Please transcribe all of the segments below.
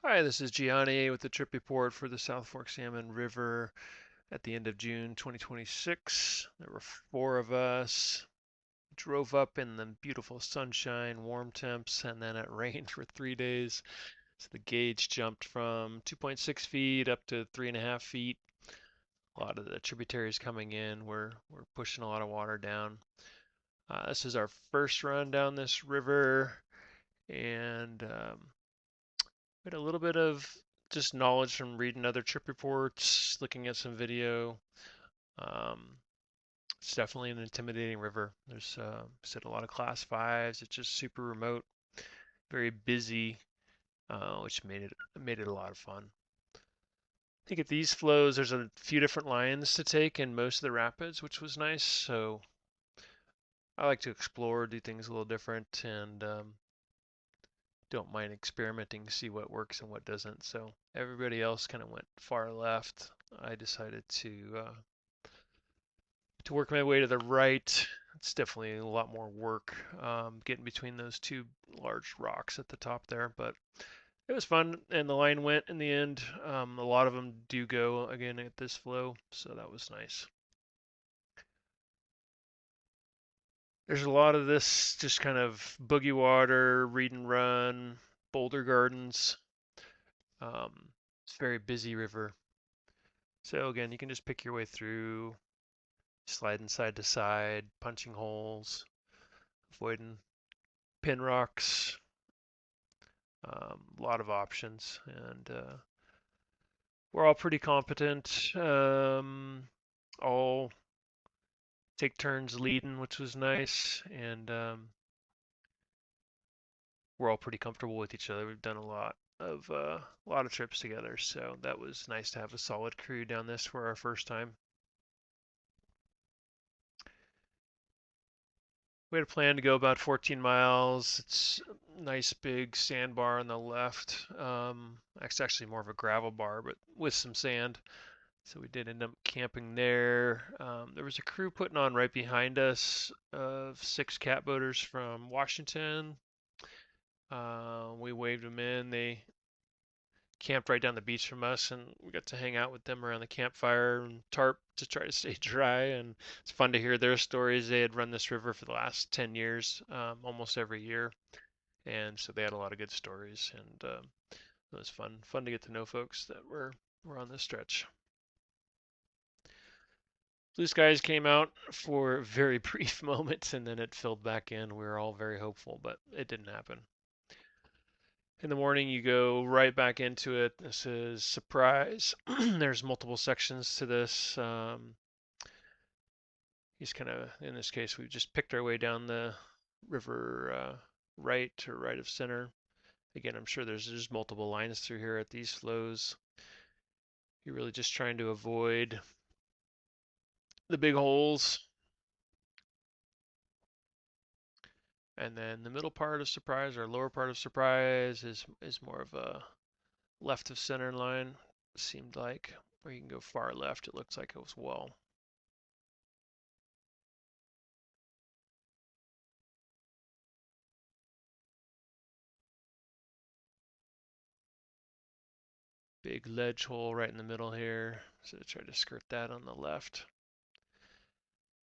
Hi, this is Gianni with the trip report for the South Fork Salmon River at the end of June 2026. There were four of us. Drove up in the beautiful sunshine, warm temps, and then it rained for 3 days. So the gauge jumped from 2.6 feet up to 3.5 feet. A lot of the tributaries coming in. We're pushing a lot of water down. This is our first run down this river, and we had a little bit of just knowledge from reading other trip reports, looking at some video. Um, it's definitely an intimidating river. There's said a lot of class fives. It's just super remote, very busy, which made it a lot of fun. I think at these flows, there's a few different lines to take in most of the rapids, which was nice. So I like to explore, do things a little different, and don't mind experimenting, see what works and what doesn't. So everybody else kind of went far left. I decided to work my way to the right. It's definitely a lot more work getting between those two large rocks at the top there, but it was fun, and the line went in the end. A lot of them do go again at this flow, so that was nice. There's a lot of this just kind of boogie water, read and run, boulder gardens. It's a very busy river. So again, you can just pick your way through, sliding side to side, punching holes, avoiding pin rocks. A lot of options, and we're all pretty competent. All take turns leading, which was nice, and we're all pretty comfortable with each other. We've done a lot of trips together, so that was nice to have a solid crew down this for our first time. We had a plan to go about 14 miles. It's a nice big sandbar on the left. It's actually more of a gravel bar, but with some sand. So we did end up camping there. There was a crew putting on right behind us of 6 catboaters from Washington. We waved them in. They camped right down the beach from us, and we got to hang out with them around the campfire and tarp to try to stay dry. And it's fun to hear their stories. They had run this river for the last 10 years, almost every year, and so they had a lot of good stories. And it was fun to get to know folks that were on this stretch. Blue skies came out for very brief moments, and then it filled back in. We were all very hopeful, but it didn't happen. In the morning, you go right back into it. This is surprise. There's multiple sections to this. He's kind of, in this case, we've just picked our way down the river right or right of center. Again, I'm sure there's multiple lines through here at these flows. You're really just trying to avoid the big holes. And then the middle part of surprise or lower part of surprise is more of a left of center line, seemed like, where you can go far left. It looks like it was well. Big ledge hole right in the middle here. So try to skirt that on the left.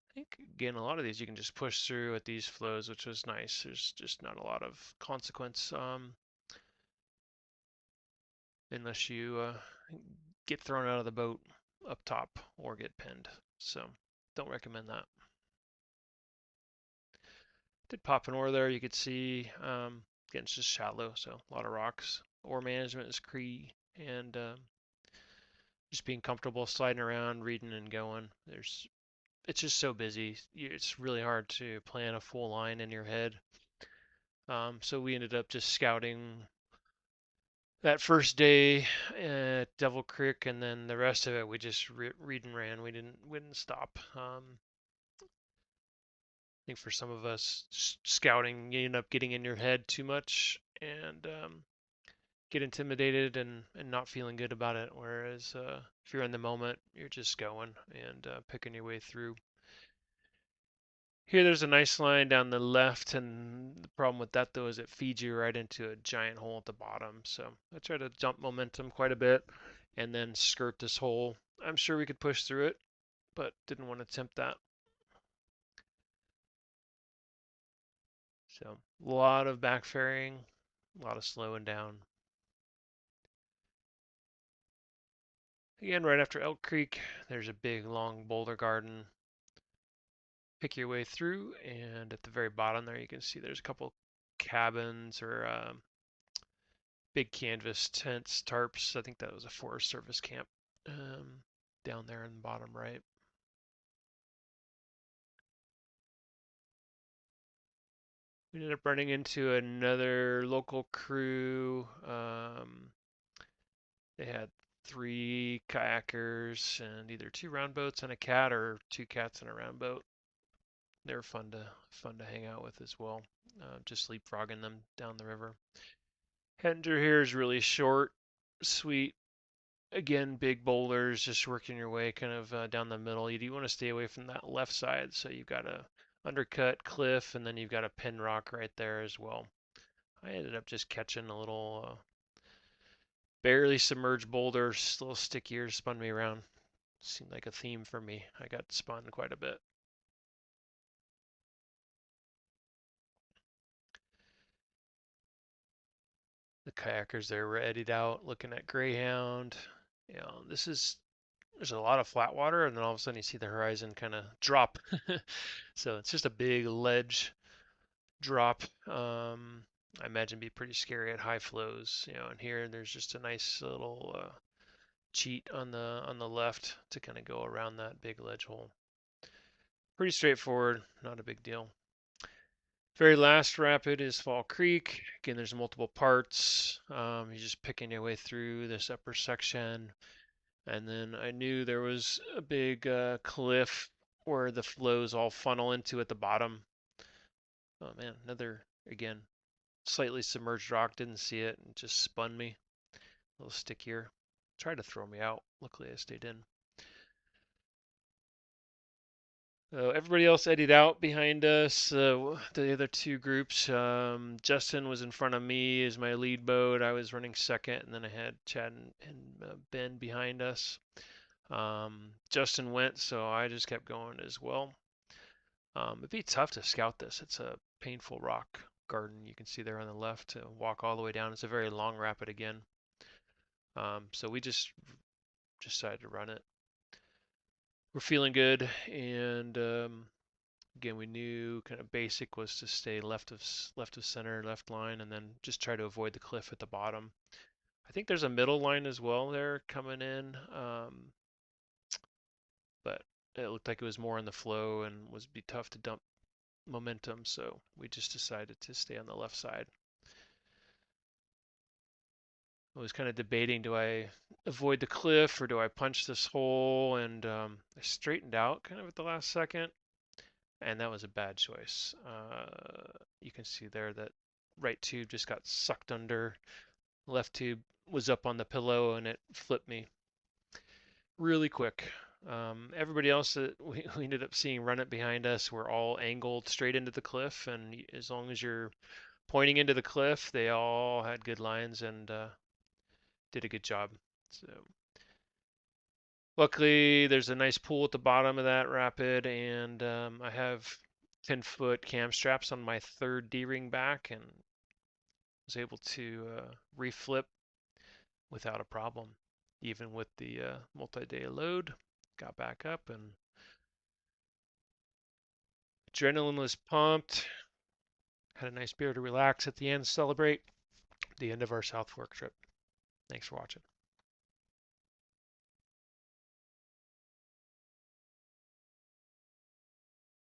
I think, again, a lot of these you can just push through at these flows, which was nice. There's just not a lot of consequence unless you get thrown out of the boat up top or get pinned. So don't recommend that. Did pop an oar there. You could see, again, it's just shallow, so a lot of rocks. Oar management is key, and just being comfortable sliding around, reading and going. It's just so busy. It's really hard to plan a full line in your head. So we ended up just scouting that first day at Devil Creek, and then the rest of it we just read and ran. We didn't stop. I think for some of us, scouting, you end up getting in your head too much and get intimidated and not feeling good about it. Whereas if you're in the moment, you're just going and picking your way through. Here, there's a nice line down the left, and the problem with that though is it feeds you right into a giant hole at the bottom. So I try to jump momentum quite a bit and then skirt this hole. I'm sure we could push through it, but didn't want to attempt that. So a lot of back ferrying, a lot of slowing down. Again, right after Elk Creek, there's a big long boulder garden. Pick your way through, and at the very bottom there, you can see there's a couple cabins or big canvas tents, tarps. I think that was a Forest Service camp down there in the bottom right. We ended up running into another local crew. They had 3 kayakers and either 2 round boats and a cat, or 2 cats and a round boat. They were fun to hang out with as well. Just leapfrogging them down the river. Heading through here is really short, sweet. Again, big boulders, just working your way kind of down the middle. You do want to stay away from that left side, so you've got a undercut cliff, and then you've got a pin rock right there as well. I ended up just catching a little barely submerged boulder, a little stickier, spun me around. Seemed like a theme for me. I got spun quite a bit. The kayakers there were eddied out, looking at greyhound. There's a lot of flat water, and then all of a sudden you see the horizon kind of drop. So it's just a big ledge drop. I imagine be pretty scary at high flows. And here there's just a nice little cheat on the left to kind of go around that big ledge hole. Pretty straightforward, not a big deal. Very last rapid is Fall Creek. Again, there's multiple parts. You're just picking your way through this upper section. And then I knew there was a big cliff where the flows all funnel into at the bottom. Oh man, another, again, slightly submerged rock. Didn't see it and just spun me. A little stickier. Tried to throw me out. Luckily, I stayed in. Everybody else eddied out behind us. The other 2 groups. Justin was in front of me as my lead boat. I was running second, and then I had Chad and Ben behind us. Justin went, so I just kept going as well. It'd be tough to scout this. It's a painful rock garden you can see there on the left to walk all the way down. It's a very long rapid again. So we just decided to run it. We're feeling good, and again, we knew kind of basic was to stay left of center, left line, and then just try to avoid the cliff at the bottom. I think there's a middle line as well there coming in, but it looked like it was more in the flow and was be tough to dump momentum, so we just decided to stay on the left side. I was kind of debating, do I avoid the cliff or do I punch this hole? And I straightened out kind of at the last second, and that was a bad choice. You can see there that right tube just got sucked under. Left tube was up on the pillow, and it flipped me really quick. Everybody else that we ended up seeing run it behind us were all angled straight into the cliff, and as long as you're pointing into the cliff, they all had good lines and did a good job. So luckily, there's a nice pool at the bottom of that rapid, and I have 10-foot cam straps on my 3rd D-ring back, and was able to reflip without a problem, even with the multi-day load. Got back up, and adrenaline was pumped. Had a nice beer to relax at the end, celebrate the end of our South Fork trip. Thanks for watching.